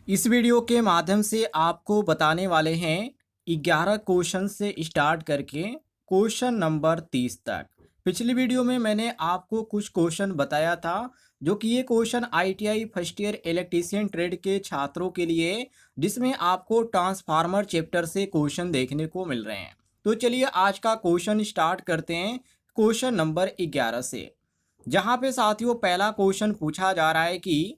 इस वीडियो के माध्यम से आपको बताने वाले हैं 11 क्वेश्चन से स्टार्ट करके क्वेश्चन नंबर 30 तक। पिछली वीडियो में मैंने आपको कुछ क्वेश्चन बताया था जो कि ये question ITI first year electrician trade के छात्रों के लिए, जिसमें आपको ट्रांसफार्मर चैप्टर से क्वेश्चन देखने को मिल रहे हैं। तो चलिए आज का क्वेश्चन स्टार्ट करते हैं क्वेश्चन नंबर 11 से, जहाँ पे साथियों पहला क्वेश्चन पूछा जा रहा है कि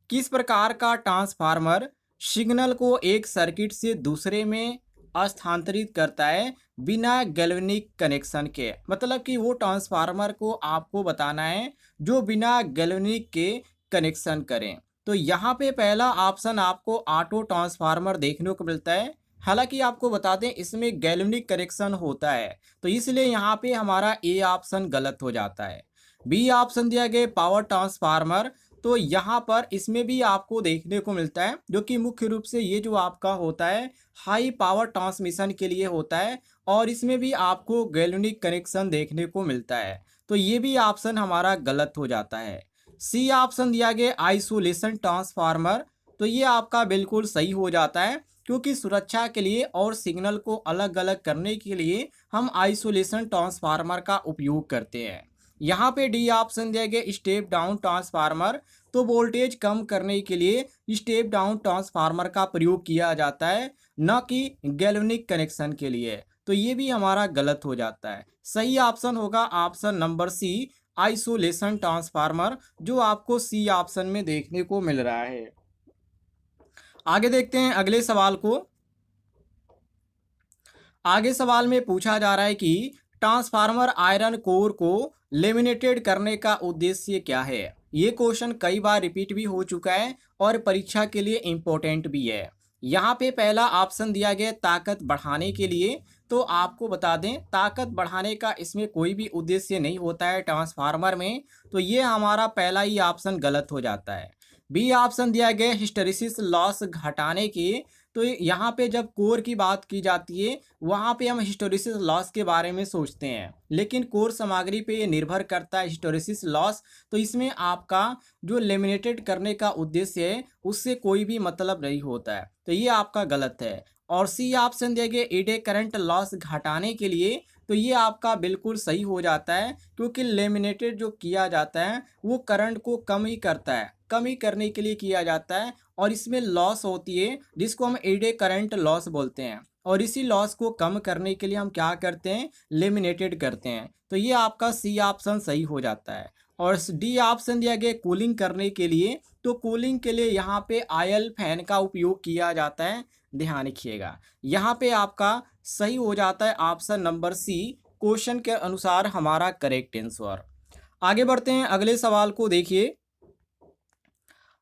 किस प्रकार का ट्रांसफार्मर सिग्नल को एक सर्किट से दूसरे में स्थानांतरित करता है बिना गैल्वेनिक कनेक्शन के। मतलब कि वो ट्रांसफार्मर को आपको बताना है जो बिना गैल्वेनिक के कनेक्शन करें। तो यहाँ पे पहला ऑप्शन आपको ऑटो ट्रांसफार्मर देखने को मिलता है। हालांकि आपको बता दें इसमें गैल्वेनिक कनेक्शन होता है, तो इसलिए यहाँ पे हमारा ए ऑप्शन गलत हो जाता है। बी ऑप्शन दिया गया पावर ट्रांसफार्मर, तो यहाँ पर इसमें भी आपको देखने को मिलता है जो कि मुख्य रूप से ये जो आपका होता है हाई पावर ट्रांसमिशन के लिए होता है, और इसमें भी आपको गैल्वेनिक कनेक्शन देखने को मिलता है। तो ये भी ऑप्शन हमारा गलत हो जाता है। सी ऑप्शन दिया गया आइसोलेशन ट्रांसफार्मर, तो ये आपका बिल्कुल सही हो जाता है, क्योंकि सुरक्षा के लिए और सिग्नल को अलग अलग करने के लिए हम आइसोलेशन ट्रांसफार्मर का उपयोग करते हैं। यहाँ पे डी ऑप्शन दिया गया स्टेप डाउन ट्रांसफार्मर, तो वोल्टेज कम करने के लिए स्टेप डाउन ट्रांसफार्मर का प्रयोग किया जाता है, न कि गैल्वेनिक कनेक्शन के लिए। तो ये भी हमारा गलत हो जाता है। सही ऑप्शन होगा option number C, isolation transformer, जो आपको सी ऑप्शन में देखने को मिल रहा है। आगे देखते हैं अगले सवाल को। आगे सवाल में पूछा जा रहा है कि ट्रांसफार्मर आयरन कोर को लेमिनेटेड करने का उद्देश्य क्या है। ये क्वेश्चन कई बार रिपीट भी हो चुका है और परीक्षा के लिए इम्पोर्टेंट भी है। यहाँ पे पहला ऑप्शन दिया गया ताकत बढ़ाने के लिए, तो आपको बता दें ताकत बढ़ाने का इसमें कोई भी उद्देश्य नहीं होता है ट्रांसफार्मर में, तो ये हमारा पहला ही ऑप्शन गलत हो जाता है। बी ऑप्शन दिया गया हिस्टैरिसीस लॉस घटाने के, तो यहाँ पे जब कोर की बात की जाती है वहाँ पे हम हिस्टैरिसीस लॉस के बारे में सोचते हैं, लेकिन कोर सामग्री पे ये निर्भर करता है हिस्टैरिसीस लॉस। तो इसमें आपका जो लेमिनेटेड करने का उद्देश्य है उससे कोई भी मतलब नहीं होता है, तो ये आपका गलत है। और सी ऑप्शन दिया गया ईडे करंट लॉस घटाने के लिए, तो ये आपका बिल्कुल सही हो जाता है, क्योंकि लेमिनेटेड जो किया जाता है वो करंट को कम ही करता है, कम ही करने के लिए किया जाता है, और इसमें लॉस होती है जिसको हम एडे करंट लॉस बोलते हैं, और इसी लॉस को कम करने के लिए हम क्या करते हैं, लेमिनेटेड करते हैं। तो ये आपका सी ऑप्शन सही हो जाता है। और डी ऑप्शन दिया गया कूलिंग करने के लिए, तो कूलिंग के लिए यहाँ पे आयल फैन का उपयोग किया जाता है, ध्यान रखिएगा। यहाँ पे आपका सही हो जाता है ऑप्शन नंबर सी, क्वेश्चन के अनुसार हमारा करेक्ट आंसर। आगे बढ़ते हैं अगले सवाल को देखिए।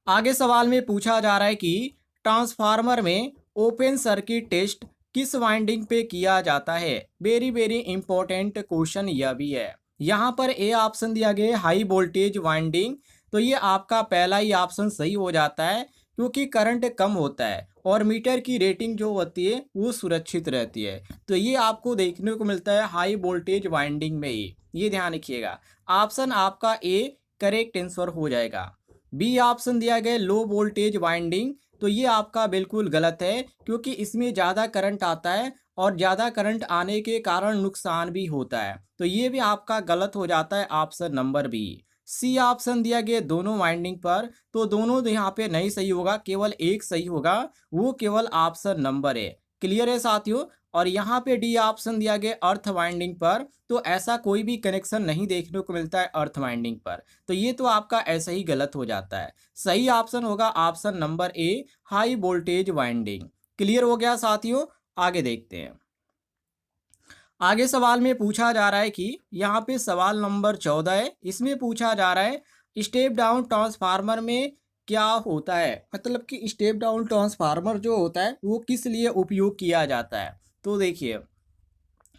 आगे सवाल में पूछा जा रहा है कि ट्रांसफार्मर में ओपन सर्किट टेस्ट किस वाइंडिंग पे किया जाता है। वेरी वेरी इंपॉर्टेंट क्वेश्चन यह भी है। यहाँ पर ए ऑप्शन दिया गया है हाई वोल्टेज वाइंडिंग, तो ये आपका पहला ही ऑप्शन सही हो जाता है, क्योंकि करंट कम होता है और मीटर की रेटिंग जो होती है वो सुरक्षित रहती है। तो ये आपको देखने को मिलता है हाई वोल्टेज वाइंडिंग में ही, ये ध्यान रखिएगा। ऑप्शन आपका ए करेक्ट आंसर हो जाएगा। बी ऑप्शन दिया गया लो वोल्टेज वाइंडिंग, तो ये आपका बिल्कुल गलत है, क्योंकि इसमें ज़्यादा करंट आता है और ज़्यादा करंट आने के कारण नुकसान भी होता है, तो ये भी आपका गलत हो जाता है option number B. C option दिया गया दोनों वाइंडिंग पर, तो दोनों यहाँ पे नहीं सही होगा, केवल एक सही होगा, वो केवल ऑप्शन नंबर है। क्लियर है साथियों। और यहाँ पे डी ऑप्शन दिया गया अर्थ वाइंडिंग पर, तो ऐसा कोई भी कनेक्शन नहीं देखने को मिलता है अर्थ वाइंडिंग पर, तो ये तो आपका ऐसे ही गलत हो जाता है। सही ऑप्शन होगा option number A, high voltage winding. Clear हो गया साथियों। आगे देखते हैं। आगे सवाल में पूछा जा रहा है कि यहाँ पे सवाल नंबर 14 है, इसमें पूछा जा रहा है स्टेप डाउन ट्रांसफार्मर में क्या होता है। मतलब कि स्टेप डाउन ट्रांसफार्मर जो होता है वो किस लिए उपयोग किया जाता है। तो देखिए,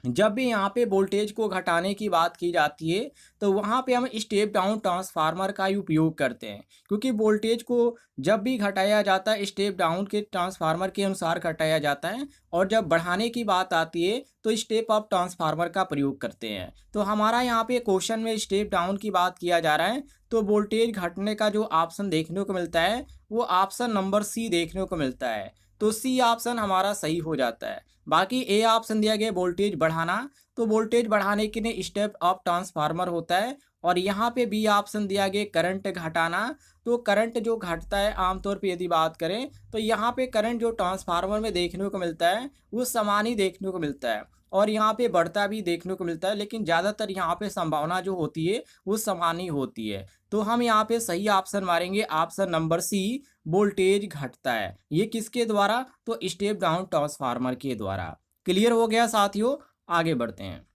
जब भी यहाँ पे वोल्टेज को घटाने की बात की जाती है तो वहाँ पे हम स्टेप डाउन ट्रांसफार्मर का ही उपयोग करते हैं, क्योंकि वोल्टेज को जब भी घटाया जाता है स्टेप डाउन के ट्रांसफार्मर के अनुसार घटाया जाता है, और जब बढ़ाने की बात आती है तो स्टेप अप ट्रांसफार्मर का प्रयोग करते हैं। तो हमारा यहाँ पे क्वेश्चन में स्टेप डाउन की बात किया जा रहा है, तो वोल्टेज घटने का जो ऑप्शन देखने को मिलता है वो ऑप्शन नंबर सी देखने को मिलता है। तो सी ऑप्शन हमारा सही हो जाता है। बाकी ए ऑप्शन दिया गया वोल्टेज बढ़ाना, तो वोल्टेज बढ़ाने के लिए स्टेप अप ट्रांसफार्मर होता है। और यहाँ पे बी ऑप्शन दिया गया करंट घटाना, तो करंट जो घटता है आमतौर पे यदि बात करें तो यहाँ पे करंट जो ट्रांसफार्मर में देखने को मिलता है वो समान ही देखने को मिलता है, और यहाँ पे बढ़ता भी देखने को मिलता है, लेकिन ज़्यादातर यहाँ पे संभावना जो होती है वो समान ही होती है। तो हम यहाँ पे सही ऑप्शन मारेंगे, ऑप्शन नंबर सी, वोल्टेज घटता है। ये किसके द्वारा? तो स्टेप डाउन ट्रांसफार्मर के द्वारा। क्लियर हो गया साथियों? आगे बढ़ते हैं।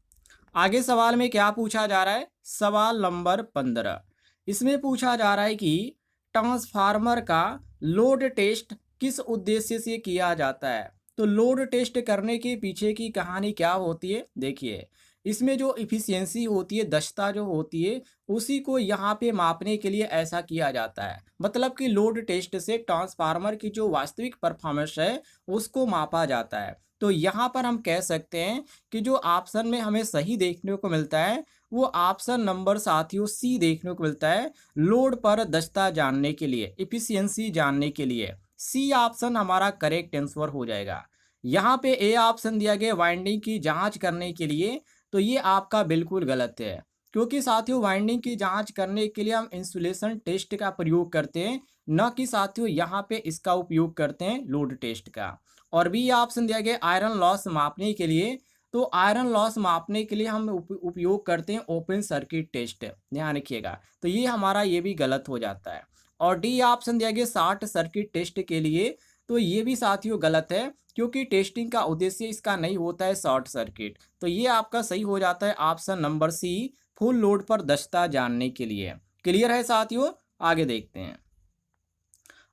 आगे सवाल में क्या पूछा जा रहा है? सवाल नंबर 15। इसमें पूछा जा रहा है कि ट्रांसफार्मर का लोड टेस्ट किस उद्देश्य से किया जाता है? तो लोड टेस्ट करने के पीछे की कहानी क्या होती है? देखिए, इसमें जो इफिशियंसी होती है, दक्षता जो होती है, उसी को यहाँ पे मापने के लिए ऐसा किया जाता है। मतलब कि लोड टेस्ट से ट्रांसफार्मर की जो वास्तविक परफॉर्मेंस है उसको मापा जाता है। तो यहाँ पर हम कह सकते हैं कि जो ऑप्शन में हमें सही देखने को मिलता है वो ऑप्शन नंबर साथियों सी देखने को मिलता है। लोड पर दक्षता जानने के लिए, इफिशियंसी जानने के लिए सी ऑप्शन हमारा करेक्ट आंसर हो जाएगा। यहाँ पे ए ऑप्शन दिया गया वाइंडिंग की जांच करने के लिए, तो ये आपका बिल्कुल गलत है। क्योंकि साथियों वाइंडिंग की जांच करने के लिए हम इंसुलेशन टेस्ट का प्रयोग करते हैं, न कि साथियों यहाँ पे इसका उपयोग करते हैं लोड टेस्ट का। और बी ऑप्शन दिया गया आयरन लॉस मापने के लिए, तो आयरन लॉस मापने के लिए हम उपयोग करते हैं ओपन सर्किट टेस्ट, ध्यान रखिएगा। तो ये हमारा ये भी गलत हो जाता है। और डी ऑप्शन दिया गया शॉर्ट सर्किट टेस्ट के लिए, तो ये भी साथियों गलत है, क्योंकि टेस्टिंग का उद्देश्य इसका नहीं होता है शॉर्ट सर्किट। तो ये आपका सही हो जाता है option number C, full load पर दक्षता जानने के लिए। क्लियर है साथियों? आगे देखते हैं।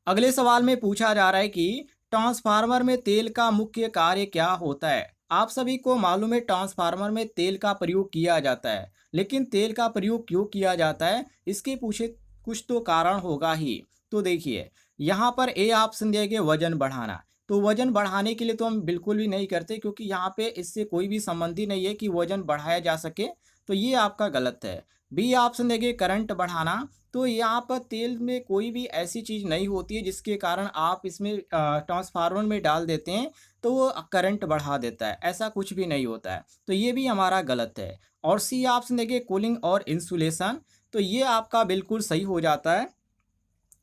अगले सवाल में पूछा जा रहा है कि ट्रांसफार्मर में तेल का मुख्य कार्य क्या होता है? आप सभी को मालूम है ट्रांसफार्मर में तेल का प्रयोग किया जाता है, लेकिन तेल का प्रयोग क्यों किया जाता है इसके पीछे कुछ तो कारण होगा ही। तो देखिए, यहाँ पर ए ऑप्शन दिया गया वजन बढ़ाना, तो वजन बढ़ाने के लिए तो हम बिल्कुल भी नहीं करते, क्योंकि यहाँ पे इससे कोई भी संबंध ही नहीं है कि वजन बढ़ाया जा सके। तो ये आपका गलत है। बी ऑप्शन देखिए करंट बढ़ाना, तो यहाँ पर तेल में कोई भी ऐसी चीज़ नहीं होती है जिसके कारण आप इसमें ट्रांसफार्मर में डाल देते हैं तो वो करंट बढ़ा देता है, ऐसा कुछ भी नहीं होता है। तो ये भी हमारा गलत है। और सी ऑप्शन देखिए कूलिंग और इंसुलेशन, तो ये आपका बिल्कुल सही हो जाता है,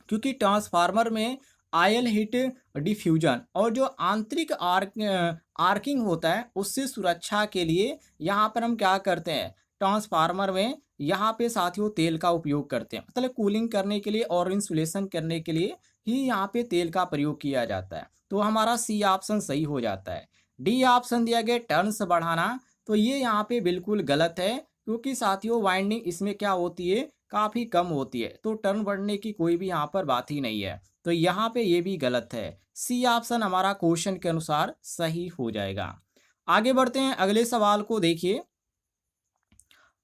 क्योंकि ट्रांसफार्मर में आयल हीट डिफ्यूजन और जो आंतरिक आर्किंग होता है उससे सुरक्षा के लिए यहाँ पर हम क्या करते हैं, ट्रांसफार्मर में यहाँ पे साथियों तेल का उपयोग करते हैं। मतलब कूलिंग करने के लिए और इंसुलेशन करने के लिए ही यहाँ पे तेल का प्रयोग किया जाता है। तो हमारा सी ऑप्शन सही हो जाता है। डी ऑप्शन दिया गया टर्न्स बढ़ाना, तो ये यहाँ पे बिल्कुल गलत है, क्योंकि साथियों वाइंडिंग इसमें क्या होती है, काफ़ी कम होती है, तो टर्न बढ़ने की कोई भी यहाँ पर बात ही नहीं है। तो यहाँ पे ये भी गलत है। सी ऑप्शन हमारा क्वेश्चन के अनुसार सही हो जाएगा। आगे बढ़ते हैं, अगले सवाल को देखिए।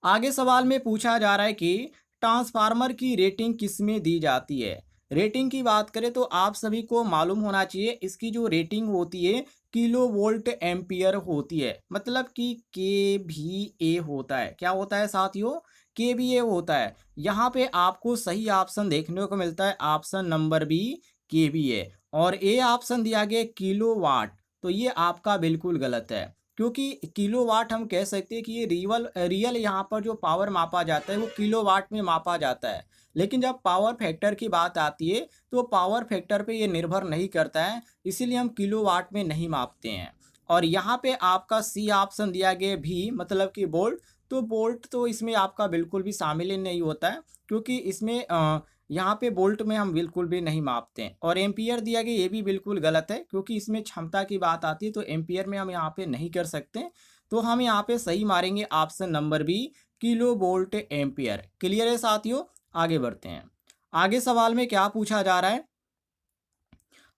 आगे सवाल में पूछा जा रहा है कि ट्रांसफार्मर की रेटिंग किसमें दी जाती है? रेटिंग की बात करें तो आप सभी को मालूम होना चाहिए, इसकी जो रेटिंग होती है किलो वोल्ट एम्पियर होती है। मतलब कि के भी ए होता है। क्या होता है साथियों? के भी ए होता है। यहाँ पे आपको सही ऑप्शन देखने को मिलता है ऑप्शन नंबर बी, के भी ए। और ए ऑप्शन दिया गया किलो वाट, तो ये आपका बिल्कुल गलत है, क्योंकि किलोवाट हम कह सकते हैं कि ये रियल यहाँ पर जो पावर मापा जाता है वो किलोवाट में मापा जाता है। लेकिन जब पावर फैक्टर की बात आती है तो पावर फैक्टर पे ये निर्भर नहीं करता है, इसीलिए हम किलोवाट में नहीं मापते हैं। और यहाँ पे आपका सी ऑप्शन दिया गया भी, मतलब कि बोल्ट, तो बोल्ट तो इसमें आपका बिल्कुल भी शामिल ही नहीं होता है, क्योंकि इसमें यहाँ पे बोल्ट में हम बिल्कुल भी नहीं मापते हैं। और एम्पियर दिया गया ये भी बिल्कुल गलत है, क्योंकि इसमें क्षमता की बात आती है तो एम्पियर में हम यहाँ पे नहीं कर सकते। तो हम यहाँ पे सही मारेंगे option number B, kilo volt ampere. Clear है साथियों? आगे बढ़ते हैं। आगे सवाल में क्या पूछा जा रहा है?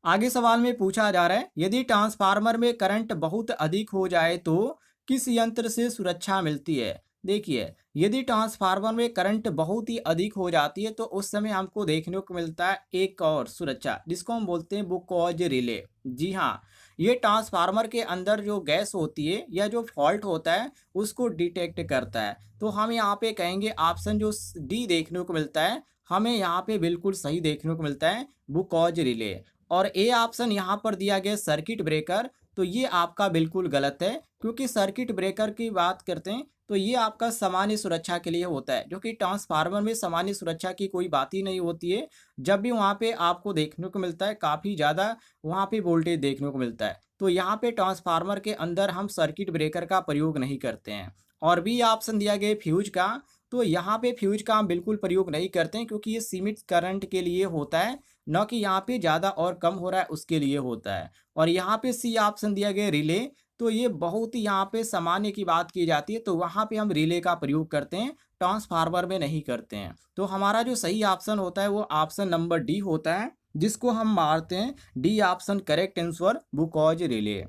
आगे सवाल में पूछा जा रहा है यदि ट्रांसफार्मर में करंट बहुत अधिक हो जाए तो किस यंत्र से सुरक्षा मिलती है? देखिए, यदि ट्रांसफार्मर में करंट बहुत ही अधिक हो जाती है तो उस समय हमको देखने को मिलता है एक और सुरक्षा, जिसको हम बोलते हैं बुकॉज रिले। जी हाँ, ये ट्रांसफार्मर के अंदर जो गैस होती है या जो फॉल्ट होता है उसको डिटेक्ट करता है। तो हम यहाँ पे कहेंगे ऑप्शन जो डी देखने को मिलता है, हमें यहाँ पे बिल्कुल सही देखने को मिलता है वो कॉज रिले। और ए ऑप्शन यहाँ पर दिया गया सर्किट ब्रेकर, तो ये आपका बिल्कुल गलत है, क्योंकि सर्किट ब्रेकर की बात करते हैं तो ये आपका सामान्य सुरक्षा के लिए होता है, जो कि ट्रांसफार्मर में सामान्य सुरक्षा की कोई बात ही नहीं होती है। जब भी वहाँ पे आपको देखने को मिलता है काफ़ी ज़्यादा वहाँ पे वोल्टेज देखने को मिलता है, तो यहाँ पे ट्रांसफार्मर के अंदर हम सर्किट ब्रेकर का प्रयोग नहीं करते हैं। और बी ऑप्शन दिया गया फ्यूज का, तो यहाँ पे फ्यूज का हम बिल्कुल प्रयोग नहीं करते हैं, क्योंकि ये सीमित करंट के लिए होता है, न कि यहाँ पे ज़्यादा और कम हो रहा है उसके लिए होता है। और यहाँ पे सी ऑप्शन दिया गया रिले, तो ये बहुत ही यहाँ पे सामान्य की बात की जाती है, तो वहाँ पे हम रिले का प्रयोग करते हैं, ट्रांसफार्मर में नहीं करते हैं। तो हमारा जो सही ऑप्शन होता है वो ऑप्शन नंबर डी होता है, जिसको हम मारते हैं D option correct answer because relay.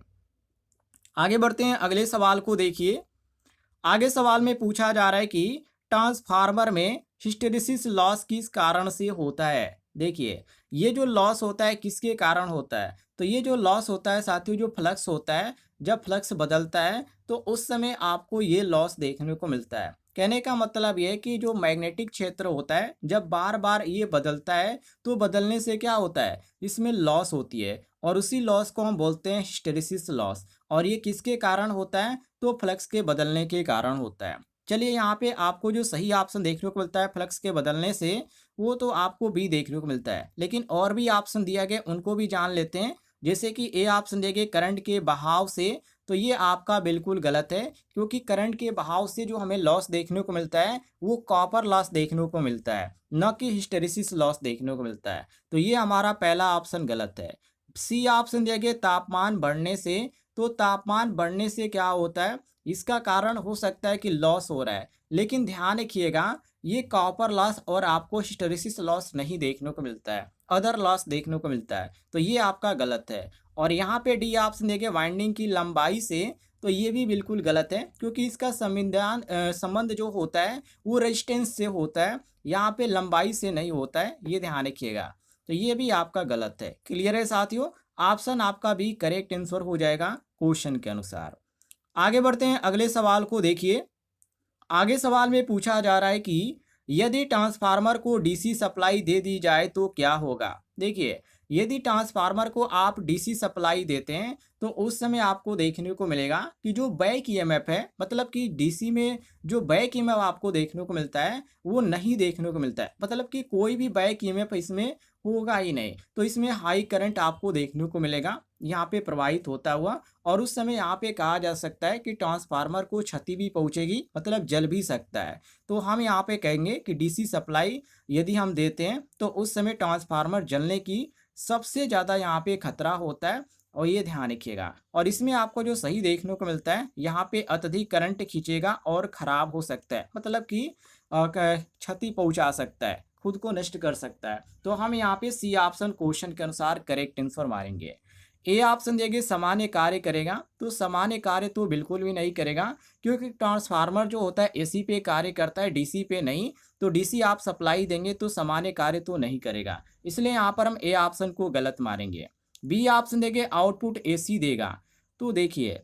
आगे बढ़ते हैं, अगले सवाल को देखिए। आगे सवाल में पूछा जा रहा है कि ट्रांसफार्मर में हिस्टेरिसिस लॉस किस कारण से होता है। देखिए, ये जो लॉस होता है किसके कारण होता है, तो ये जो लॉस होता है साथियों, जो फ्लक्स होता है, जब फ्लक्स बदलता है तो उस समय आपको ये लॉस देखने को मिलता है। कहने का मतलब ये है कि जो मैग्नेटिक क्षेत्र होता है जब बार बार ये बदलता है, तो बदलने से क्या होता है, इसमें लॉस होती है, और उसी लॉस को हम बोलते हैं हिस्टेरिसिस लॉस। और ये किसके कारण होता है, तो फ्लक्स के बदलने के कारण होता है। चलिए, यहाँ पे आपको जो सही ऑप्शन देखने को मिलता है फ्लक्स के बदलने से, वो तो आपको बी देखने को मिलता है, लेकिन और भी ऑप्शन दिया गया उनको भी जान लेते हैं। जैसे कि ए ऑप्शन दिया गया करंट के बहाव से, तो ये आपका बिल्कुल गलत है, क्योंकि करंट के बहाव से जो हमें लॉस देखने को मिलता है वो कॉपर लॉस देखने को मिलता है, न कि हिस्टेरिसिस लॉस देखने को मिलता है। तो ये हमारा पहला ऑप्शन गलत है। सी ऑप्शन दिया गया तापमान बढ़ने से, तो तापमान बढ़ने से क्या होता है, इसका कारण हो सकता है कि लॉस हो रहा है, लेकिन ध्यान रखिएगा ये कॉपर लॉस और आपको हिस्टेरिसिस लॉस नहीं देखने को मिलता है, अदर लॉस देखने को मिलता है, तो ये आपका गलत है। और यहाँ पे डी ऑप्शन देखिए वाइंडिंग की लंबाई से, तो ये भी बिल्कुल गलत है, क्योंकि इसका संबंध जो होता है वो रेजिस्टेंस से होता है, यहाँ पे लंबाई से नहीं होता है, ये ध्यान रखिएगा। तो ये भी आपका गलत है। क्लियर है साथियों, ऑप्शन आपका भी करेक्ट आंसर हो जाएगा क्वेश्चन के अनुसार। आगे बढ़ते हैं, अगले सवाल को देखिए। आगे सवाल में पूछा जा रहा है कि यदि ट्रांसफार्मर को डीसी सप्लाई दे दी जाए तो क्या होगा। देखिए, यदि ट्रांसफार्मर को आप डीसी सप्लाई देते हैं तो उस समय आपको देखने को मिलेगा कि जो बैक ईएमएफ है, मतलब कि डीसी में जो बैक ईएमएफ आपको देखने को मिलता है वो नहीं देखने को मिलता है, मतलब कि कोई भी बैक ईएमएफ इसमें होगा ही नहीं। तो इसमें हाई करंट आपको देखने को मिलेगा यहाँ पे प्रवाहित होता हुआ, और उस समय यहाँ पे कहा जा सकता है कि ट्रांसफार्मर को क्षति भी पहुंचेगी, मतलब जल भी सकता है। तो हम यहाँ पे कहेंगे कि डीसी सप्लाई यदि हम देते हैं तो उस समय ट्रांसफार्मर जलने की सबसे ज़्यादा यहाँ पे खतरा होता है, और ये ध्यान रखिएगा। और इसमें आपको जो सही देखने को मिलता है, यहाँ पे अत्यधिक करंट खींचेगा और ख़राब हो सकता है, मतलब कि क्षति पहुँचा सकता है, खुद को नष्ट कर सकता है। तो हम यहाँ पे सी ऑप्शन क्वेश्चन के अनुसार करेक्ट आंसर मारेंगे। ए ऑप्शन देंगे सामान्य कार्य करेगा, तो सामान्य कार्य तो बिल्कुल भी नहीं करेगा, क्योंकि ट्रांसफार्मर जो होता है एसी पे कार्य करता है, डीसी पे नहीं। तो डीसी आप सप्लाई देंगे तो सामान्य कार्य तो नहीं करेगा, इसलिए यहाँ पर हम ए ऑप्शन को गलत मारेंगे। बी ऑप्शन देंगे आउटपुट एसी देगा। तो देखिए,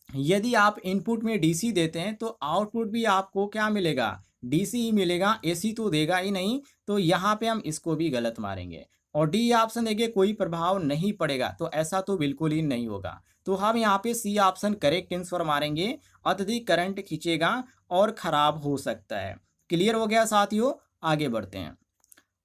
यदि आप इनपुट में डीसी देते हैं तो आउटपुट भी आपको क्या मिलेगा, डीसी ही मिलेगा, एसी तो देगा ही नहीं। तो यहाँ पे हम इसको भी गलत मारेंगे। और डी ऑप्शन देखिए कोई प्रभाव नहीं पड़ेगा, तो ऐसा तो बिल्कुल ही नहीं होगा। तो हम यहाँ पे सी ऑप्शन करेक्ट आंसर मारेंगे, अत्यधिक करंट खींचेगा और खराब हो सकता है। क्लियर हो गया साथियों, आगे बढ़ते हैं।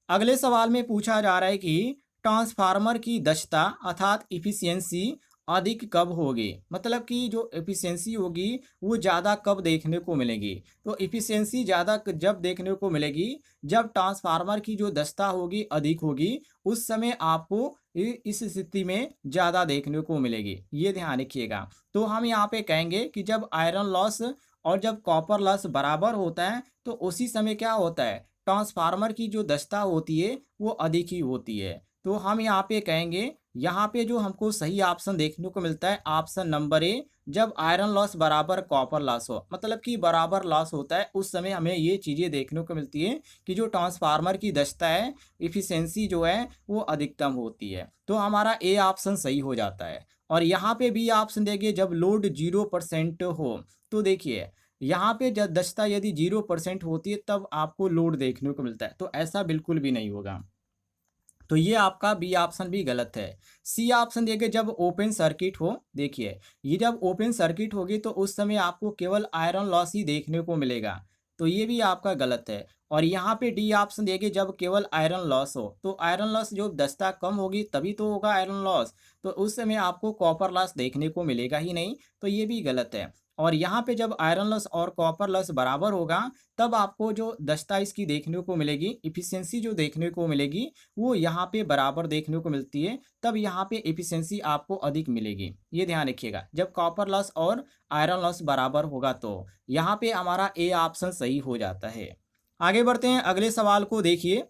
अगले सवाल में पूछा जा रहा है कि ट्रांसफार्मर की दक्षता अर्थात इफिशियंसी अधिक कब होगी, मतलब कि जो इफिशियंसी होगी वो ज़्यादा कब देखने को मिलेगी। तो इफिशियंसी ज़्यादा जब देखने को मिलेगी जब ट्रांसफार्मर की जो दक्षता होगी अधिक होगी, उस समय आपको इस स्थिति में ज़्यादा देखने को मिलेगी, ये ध्यान रखिएगा। तो हम यहाँ पे कहेंगे कि जब आयरन लॉस और जब कॉपर लॉस बराबर होता है तो उसी समय क्या होता है, ट्रांसफार्मर की जो दक्षता होती है वो अधिक ही होती है। तो हम यहाँ पे कहेंगे, यहाँ पे जो हमको सही ऑप्शन देखने को मिलता है ऑप्शन नंबर ए, जब आयरन लॉस बराबर कॉपर लॉस हो, मतलब कि बराबर लॉस होता है, उस समय हमें ये चीज़ें देखने को मिलती है कि जो ट्रांसफार्मर की दक्षता है, इफिशियंसी जो है वो अधिकतम होती है। तो हमारा ए ऑप्शन सही हो जाता है। और यहाँ पे बी ऑप्शन देखिए जब लोड 0% हो, तो देखिए यहाँ पे दक्षता यदि 0% होती है तब आपको लोड देखने को मिलता है, तो ऐसा बिल्कुल भी नहीं होगा। तो ये आपका बी ऑप्शन भी गलत है। सी ऑप्शन देखिए, जब ओपन सर्किट हो, देखिए ये जब ओपन सर्किट होगी तो उस समय आपको केवल आयरन लॉस ही देखने को मिलेगा, तो ये भी आपका गलत है। और यहाँ पे डी ऑप्शन देखिए, जब केवल आयरन लॉस हो, तो आयरन लॉस जो दस्ता कम होगी तभी तो होगा आयरन लॉस, तो उस समय आपको कॉपर लॉस देखने को मिलेगा ही नहीं, तो ये भी गलत है। और यहाँ पे जब आयरन लॉस और कॉपर लॉस बराबर होगा तब आपको जो दस्ता इसकी देखने को मिलेगी, इफिशियंसी जो देखने को मिलेगी वो यहाँ पे बराबर देखने को मिलती है, तब यहाँ पे एफिशिएंसी आपको अधिक मिलेगी। ये ध्यान रखिएगा, जब कॉपर लॉस और आयरन लॉस बराबर होगा तो यहाँ पे हमारा ए ऑप्शन सही हो जाता है। आगे बढ़ते हैं, अगले सवाल को देखिए।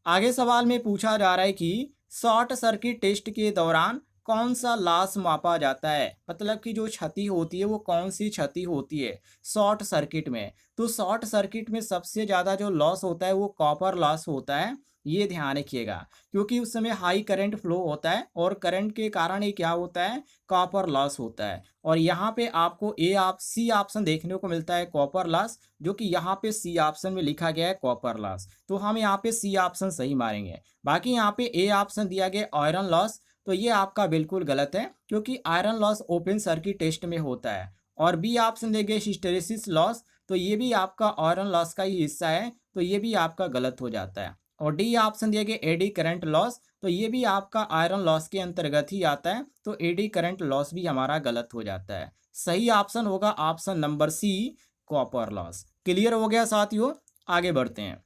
आगे सवाल में पूछा जा रहा है कि शॉर्ट सर्किट टेस्ट के दौरान कौन सा लॉस मापा जाता है, मतलब कि जो क्षति होती है वो कौन सी क्षति होती है शॉर्ट सर्किट में। तो शॉर्ट सर्किट में सबसे ज़्यादा जो लॉस होता है वो कॉपर लॉस होता है, ये ध्यान रखिएगा, क्योंकि उस समय हाई करंट फ्लो होता है और करंट के कारण ये क्या होता है, कॉपर लॉस होता है। और यहाँ पे आपको सी ऑप्शन देखने को मिलता है कॉपर लॉस, जो कि यहाँ पे सी ऑप्शन में लिखा गया है कॉपर लॉस, तो हम यहाँ पे सी ऑप्शन सही मारेंगे। बाकी यहाँ पे ए ऑप्शन दिया गया आयरन लॉस, तो ये आपका बिल्कुल गलत है, क्योंकि iron loss open circuit test में होता है। और बी ऑप्शन देंगे हिस्टेरेसिस लॉस, तो ये भी आपका आयरन लॉस का ही हिस्सा है, तो ये भी आपका गलत हो जाता है। और डी ऑप्शन दिया गया एडी करंट लॉस, तो ये भी आपका आयरन लॉस के अंतर्गत ही आता है, तो एडी करंट लॉस भी हमारा गलत हो जाता है। सही ऑप्शन होगा option number C, copper loss. Clear हो गया साथियों, आगे बढ़ते हैं।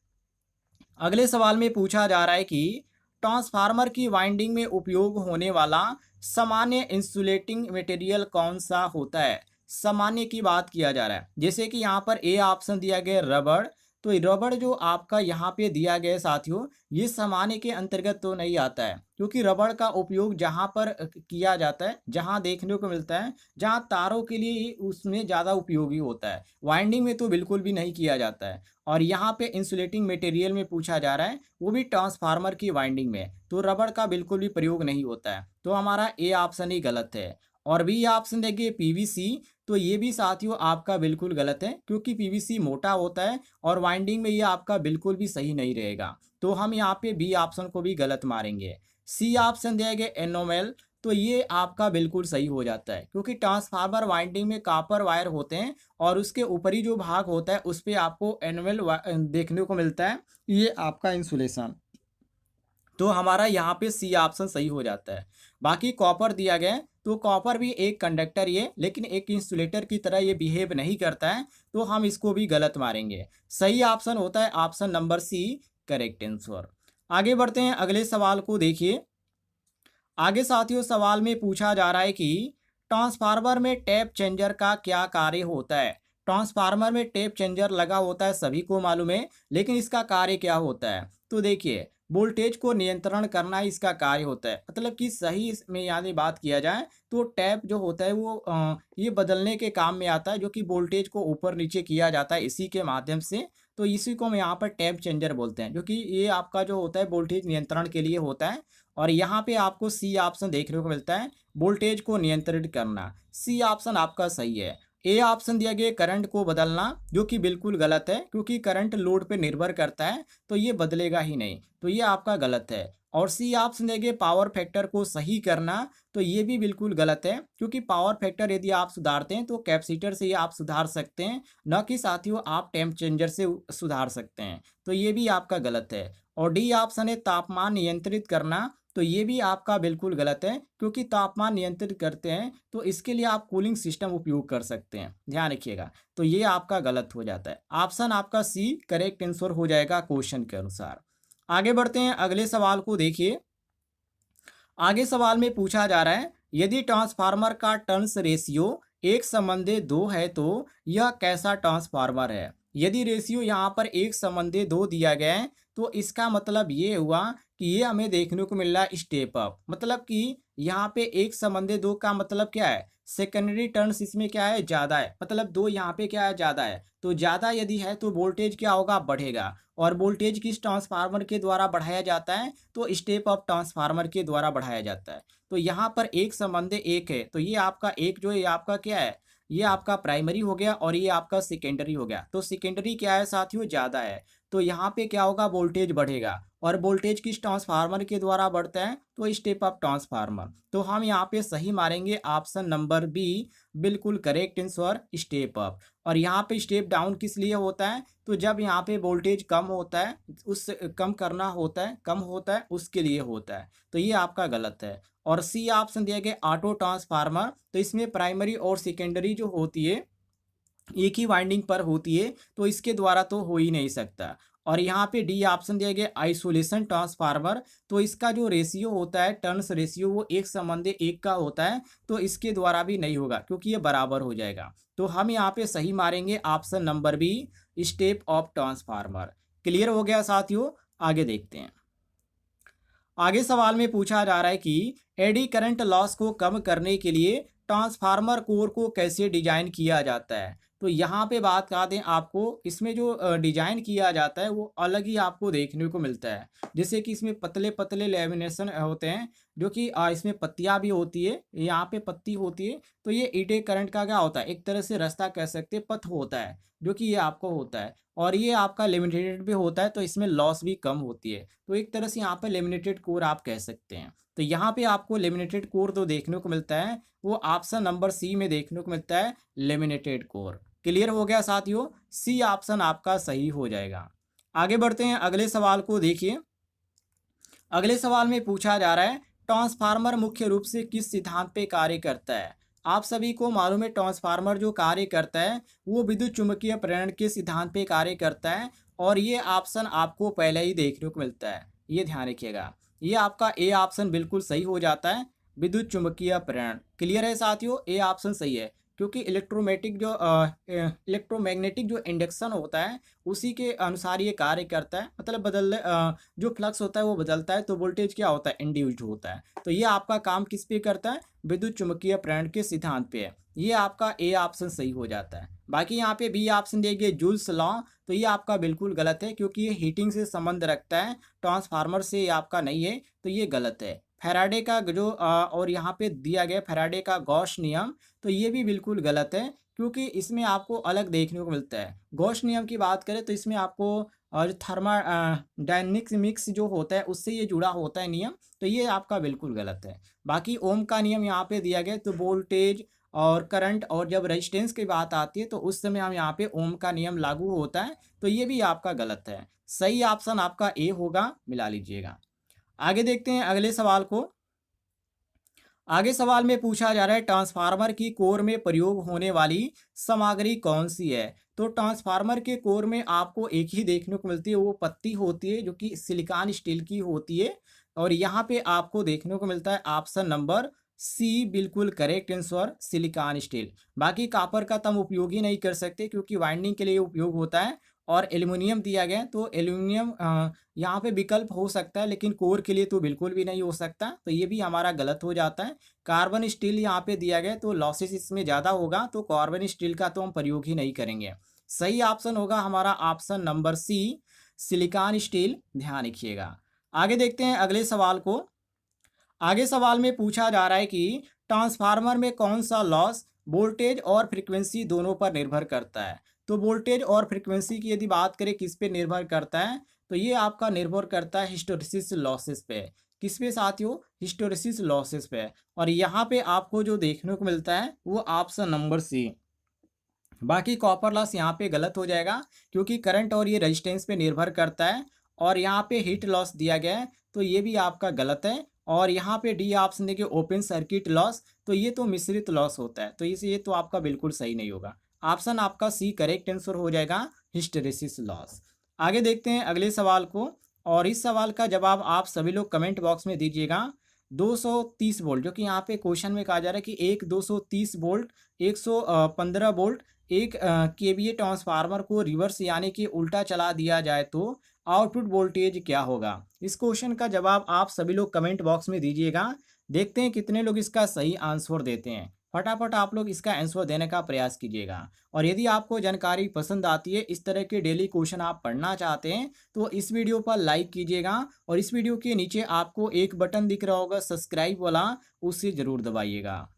अगले सवाल में पूछा जा रहा है कि ट्रांसफार्मर की वाइंडिंग में उपयोग होने वाला सामान्य इंसुलेटिंग मटेरियल कौन सा होता है। सामान्य की बात किया जा रहा है, जैसे कि यहाँ पर ए ऑप्शन दिया गया रबड़, तो रबड़ जो आपका यहाँ पे दिया गया है साथियों, ये सामान्य के अंतर्गत तो नहीं आता है, क्योंकि रबड़ का उपयोग जहाँ पर किया जाता है, जहाँ देखने को मिलता है, जहाँ तारों के लिए ही उसमें ज़्यादा उपयोगी होता है, वाइंडिंग में तो बिल्कुल भी नहीं किया जाता है। और यहाँ पे इंसुलेटिंग मटेरियल में पूछा जा रहा है, वो भी ट्रांसफार्मर की वाइंडिंग में, तो रबड़ का बिल्कुल भी प्रयोग नहीं होता है, तो हमारा ए ऑप्शन ही गलत है। और बी ऑप्शन देखिए पीवीसी, तो ये भी साथियों आपका बिल्कुल गलत है, क्योंकि पीवीसी मोटा होता है और वाइंडिंग में ये आपका बिल्कुल भी सही नहीं रहेगा, तो हम यहाँ पे बी ऑप्शन को भी गलत मारेंगे। सी ऑप्शन दिया गया एनोमेल, तो ये आपका बिल्कुल सही हो जाता है, क्योंकि ट्रांसफार्मर वाइंडिंग में कॉपर वायर होते हैं और उसके ऊपरी जो भाग होता है उस पर आपको एनोमेल देखने को मिलता है, ये आपका इंसुलेशन, तो हमारा यहाँ पे सी ऑप्शन सही हो जाता है। बाकी कॉपर दिया गया है, तो कॉपर भी एक कंडक्टर ये, लेकिन एक इंसुलेटर की तरह ये बिहेव नहीं करता है, तो हम इसको भी गलत मारेंगे। सही ऑप्शन होता है option number C, correct answer. आगे बढ़ते हैं, अगले सवाल को देखिए। आगे साथियों सवाल में पूछा जा रहा है कि ट्रांसफार्मर में टैप चेंजर का क्या कार्य होता है। ट्रांसफार्मर में टैप चेंजर लगा होता है, सभी को मालूम है, लेकिन इसका कार्य क्या होता है। तो देखिए, वोल्टेज को नियंत्रण करना इसका कार्य होता है, मतलब कि सही इसमें यानी बात किया जाए तो टैप जो होता है वो ये बदलने के काम में आता है, जो कि वोल्टेज को ऊपर नीचे किया जाता है इसी के माध्यम से, तो इसी को हम यहाँ पर टैप चेंजर बोलते हैं, जो कि ये आपका जो होता है वोल्टेज नियंत्रण के लिए होता है। और यहाँ पे आपको सी ऑप्शन देखने को मिलता है, वोल्टेज को नियंत्रित करना, सी ऑप्शन आपका सही है। ए ऑप्शन दिया गया करंट को बदलना, जो कि बिल्कुल गलत है, क्योंकि करंट लोड पे निर्भर करता है, तो ये बदलेगा ही नहीं, तो ये आपका गलत है। और सी ऑप्शन दिया गया पावर फैक्टर को सही करना, तो ये भी बिल्कुल गलत है, क्योंकि पावर फैक्टर यदि आप सुधारते हैं तो कैपेसिटर से ही आप सुधार सकते हैं, न कि साथियों आप टेम्प चेंजर से सुधार सकते हैं, तो ये भी आपका गलत है। और डी ऑप्शन है तापमान नियंत्रित करना, तो ये भी आपका बिल्कुल गलत है, क्योंकि तापमान नियंत्रित करते हैं तो इसके लिए आप कूलिंग सिस्टम उपयोग कर सकते हैं, ध्यान रखिएगा, तो ये आपका गलत हो जाता है। ऑप्शन आपका सी करेक्ट आंसर हो जाएगा क्वेश्चन के अनुसार। आगे बढ़ते हैं, अगले सवाल को देखिए। आगे सवाल में पूछा जा रहा है, यदि ट्रांसफार्मर का टर्न्स रेशियो 1:2 है तो यह कैसा ट्रांसफार्मर है। यदि रेशियो यहाँ पर 1:2 दिया गया है, तो इसका मतलब ये हुआ कि ये हमें देखने को मिल रहा है स्टेप अप, मतलब कि यहाँ पे 1:2 का मतलब क्या है, सेकेंडरी टर्न्स इसमें क्या है, ज़्यादा है, मतलब दो यहाँ पे क्या है, ज़्यादा है, तो ज़्यादा यदि है तो वोल्टेज क्या होगा, बढ़ेगा। और वोल्टेज किस ट्रांसफार्मर के द्वारा बढ़ाया जाता है, तो स्टेप अप ट्रांसफार्मर के द्वारा बढ़ाया जाता है। तो यहाँ पर 1:1 है, तो ये आपका एक जो है ये आपका क्या है, ये आपका प्राइमरी हो गया और ये आपका सेकेंडरी हो गया। तो सेकेंडरी क्या है साथियों, ज़्यादा है, तो यहाँ पे क्या होगा, वोल्टेज बढ़ेगा। और वोल्टेज किस ट्रांसफार्मर के द्वारा बढ़ता है, तो स्टेप अप ट्रांसफार्मर। तो हम यहाँ पे सही मारेंगे ऑप्शन नंबर बी, बिल्कुल करेक्ट आंसर, स्टेप अप। और यहाँ पे स्टेप डाउन किस लिए होता है, तो जब यहाँ पे वोल्टेज कम होता है, उससे कम करना होता है, कम होता है, उसके लिए होता है। तो ये आपका गलत है। और सी ऑप्शन दिया गया ऑटो ट्रांसफार्मर, तो इसमें प्राइमरी और सेकेंडरी जो होती है एक ही वाइंडिंग पर होती है, तो इसके द्वारा तो हो ही नहीं सकता। और यहाँ पे डी ऑप्शन दिया गया आइसोलेशन ट्रांसफार्मर, तो इसका जो रेशियो होता है, टर्न्स रेशियो, वो एक संबंधी एक का होता है, तो इसके द्वारा भी नहीं होगा क्योंकि ये बराबर हो जाएगा। तो हम यहाँ पे सही मारेंगे option number B, step up transformer. Clear हो गया साथियों, आगे देखते हैं। आगे सवाल में पूछा जा रहा है कि एडी करंट लॉस को कम करने के लिए ट्रांसफार्मर कोर को कैसे डिजाइन किया जाता है। तो यहाँ पे बात कर दें आपको, इसमें जो डिजाइन किया जाता है वो अलग ही आपको देखने को मिलता है। जैसे कि इसमें पतले पतले लेमिनेशन होते हैं, जो कि इसमें पत्तियां भी होती है, यहाँ पे पत्ती होती है। तो ये ईडी करंट का क्या होता है, एक तरह से रास्ता कह सकते हैं, पथ होता है, जो कि ये आपको होता है। और ये आपका लिमिटेड भी होता है, तो इसमें लॉस भी कम होती है। तो एक तरह से यहाँ पे लेमिनेटेड कोर आप कह सकते हैं। तो यहाँ पे आपको लेमिनेटेड कोर तो देखने को मिलता है, वो ऑप्शन नंबर सी में देखने को मिलता है, लेमिनेटेड कोर। क्लियर हो गया साथियों, सी ऑप्शन आपका सही हो जाएगा। आगे बढ़ते हैं, अगले सवाल को देखिए। अगले सवाल में पूछा जा रहा है, ट्रांसफार्मर मुख्य रूप से किस सिद्धांत पे कार्य करता है। आप सभी को मालूम है ट्रांसफार्मर जो कार्य करता है वो विद्युत चुम्बकीय प्रेरण के सिद्धांत पे कार्य करता है। और ये ऑप्शन आपको पहले ही देखने को मिलता है, ये ध्यान रखिएगा। ये आपका ए ऑप्शन बिल्कुल सही हो जाता है, विद्युत चुम्बकीय प्रेरण। क्लियर है साथियों, ए ऑप्शन सही है, क्योंकि इलेक्ट्रोमैग्नेटिक जो इंडक्शन होता है उसी के अनुसार ये कार्य करता है। मतलब जो फ्लक्स होता है वो बदलता है, तो वोल्टेज क्या होता है, इंड्यूस्ड होता है। तो ये आपका काम किस पे करता है, विद्युत चुम्बकीय प्रेरण के सिद्धांत पे है। ये आपका ए ऑप्शन सही हो जाता है। बाकी यहाँ पे बी ऑप्शन देंगे जूल्स लॉ, तो ये आपका बिल्कुल गलत है, क्योंकि ये हीटिंग से संबंध रखता है, ट्रांसफार्मर से ये आपका नहीं है, तो ये गलत है। फैराडे का जो और यहाँ पे दिया गया फैराडे का गॉस नियम, तो ये भी बिल्कुल गलत है, क्योंकि इसमें आपको अलग देखने को मिलता है। गॉस नियम की बात करें तो इसमें आपको जो डायनेमिक्स जो होता है उससे ये जुड़ा होता है नियम, तो ये आपका बिल्कुल गलत है। बाकी ओम का नियम यहाँ पे दिया गया, तो वोल्टेज और करंट और जब रेजिस्टेंस की बात आती है तो उस समय हम यहाँ पे ओम का नियम लागू होता है, तो ये भी आपका गलत है। सही ऑप्शन आपका ए होगा, मिला लीजिएगा। आगे देखते हैं अगले सवाल को। आगे सवाल में पूछा जा रहा है, ट्रांसफार्मर की कोर में प्रयोग होने वाली सामग्री कौन सी है। तो ट्रांसफार्मर के कोर में आपको एक ही देखने को मिलती है, वो पत्ती होती है जो कि सिलिकॉन स्टील की होती है। और यहाँ पे आपको देखने को मिलता है ऑप्शन नंबर सी, बिल्कुल करेक्ट आंसर, सिलिकॉन स्टील। बाकी कॉपर का तो हम उपयोग ही नहीं कर सकते, क्योंकि वाइंडिंग के लिए उपयोग होता है। और एल्यूमिनियम दिया गया है, तो एल्यूमिनियम यहाँ पे विकल्प हो सकता है, लेकिन कोर के लिए तो बिल्कुल भी नहीं हो सकता, तो ये भी हमारा गलत हो जाता है। कार्बन स्टील यहाँ पे दिया गया, तो लॉसेस इसमें ज़्यादा होगा, तो कार्बन स्टील का तो हम प्रयोग ही नहीं करेंगे। सही ऑप्शन होगा हमारा option number C, silicon steel, ध्यान रखिएगा। आगे देखते हैं अगले सवाल को। आगे सवाल में पूछा जा रहा है कि ट्रांसफार्मर में कौन सा लॉस वोल्टेज और फ्रीक्वेंसी दोनों पर निर्भर करता है। तो वोल्टेज और फ्रीक्वेंसी की यदि बात करें किस पे निर्भर करता है, तो ये आपका निर्भर करता है हिस्टैरिसीस लॉसेस पे। किस पे साथियों, हिस्टैरिसीस लॉसेस पे। और यहाँ पे आपको जो देखने को मिलता है वो ऑप्शन नंबर सी। बाकी कॉपर लॉस यहाँ पे गलत हो जाएगा, क्योंकि करंट और ये रेजिस्टेंस पे निर्भर करता है। और यहाँ पे हीट लॉस दिया गया है, तो ये भी आपका गलत है। और यहाँ पे डी ऑप्शन देखिए ओपन सर्किट लॉस, तो ये तो मिश्रित लॉस होता है, तो इसे ये तो आपका बिल्कुल सही नहीं होगा। ऑप्शन आपका सी करेक्ट आंसर हो जाएगा, हिस्टैरिसीस लॉस। आगे देखते हैं अगले सवाल को, और इस सवाल का जवाब आप सभी लोग कमेंट बॉक्स में दीजिएगा। 230 वोल्ट, जो कि यहाँ पे क्वेश्चन में कहा जा रहा है कि एक 230 वोल्ट 115 वोल्ट एक केवीए ट्रांसफार्मर को रिवर्स यानी कि उल्टा चला दिया जाए तो आउटपुट वोल्टेज क्या होगा। इस क्वेश्चन का जवाब आप सभी लोग कमेंट बॉक्स में दीजिएगा। देखते हैं कितने लोग इसका सही आंसर देते हैं। फटाफट आप लोग इसका आंसर देने का प्रयास कीजिएगा। और यदि आपको जानकारी पसंद आती है, इस तरह के डेली क्वेश्चन आप पढ़ना चाहते हैं, तो इस वीडियो पर लाइक कीजिएगा। और इस वीडियो के नीचे आपको एक बटन दिख रहा होगा सब्सक्राइब वाला, उसे ज़रूर दबाइएगा।